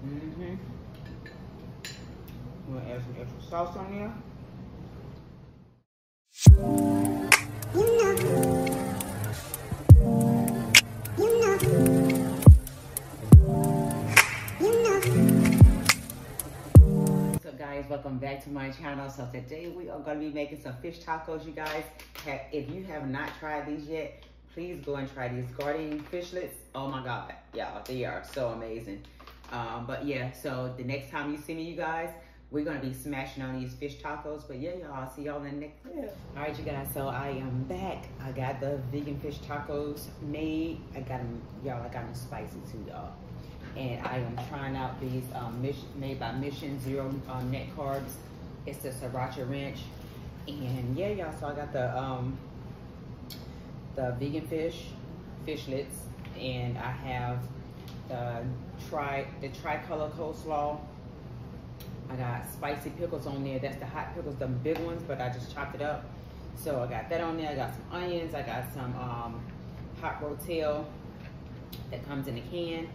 Mm-hmm. I'm gonna add some extra sauce on there. What's up, guys? Welcome back to my channel. So today we are going to be making some fish tacos, you guys. If you have not tried these yet, please go and try these Gardein fishlets. Oh my god, y'all, they are so amazing. But yeah, so the next time you see me, you guys, we're going to be smashing on these fish tacos. But yeah, y'all, I'll see y'all in the next clip. All right, you guys, so I am back. I got the vegan fish tacos made. I got them, y'all, I got them spicy too, y'all. And I am trying out these made by Mission Zero Net Carbs. It's the sriracha ranch. And yeah, y'all, so I got the vegan fishlets, and I have the tricolor coleslaw. I got spicy pickles on there. That's the hot pickles, the big ones, but I just chopped it up. So I got that on there. I got some onions. I got some hot rotel that comes in a can.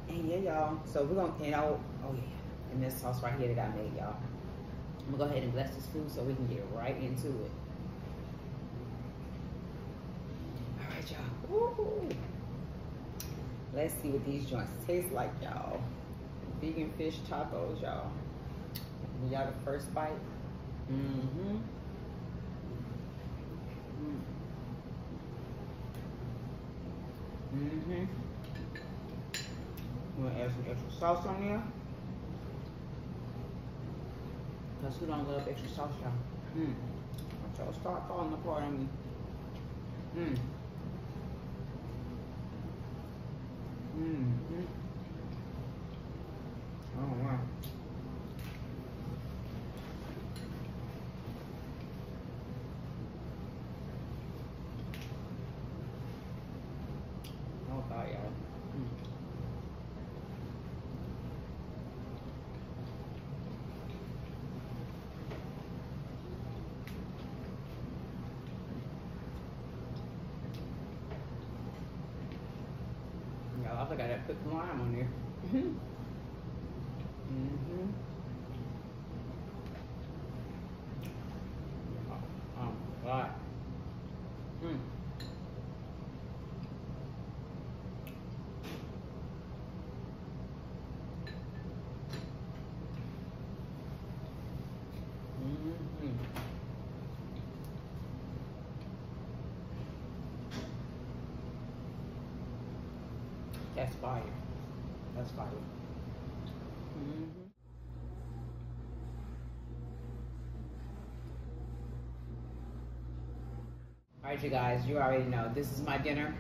And yeah, y'all, so we're gonna, oh yeah, and this sauce right here that I made, y'all. I'm gonna go ahead and bless this food so we can get right into it. All right, y'all. Let's see what these joints taste like, y'all. Vegan fish tacos, y'all. Y'all the first bite. Mm-hmm. Mm-hmm. I'm gonna add some extra sauce on there. Cause who don't love extra sauce, y'all? Y'all start falling apart on me. Oh wow. Oh god, y'all. Y'all, I forgot to put lime on there. Oh god. That's fire. That's fire. All right, you guys, you already know this is my dinner.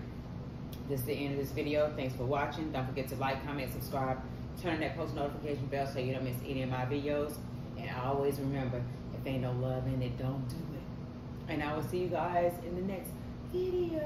This is the end of this video. Thanks for watching. Don't forget to like, comment, subscribe, turn on that post notification bell so you don't miss any of my videos. And always remember, if ain't no love in it, don't do it. And I will see you guys in the next video.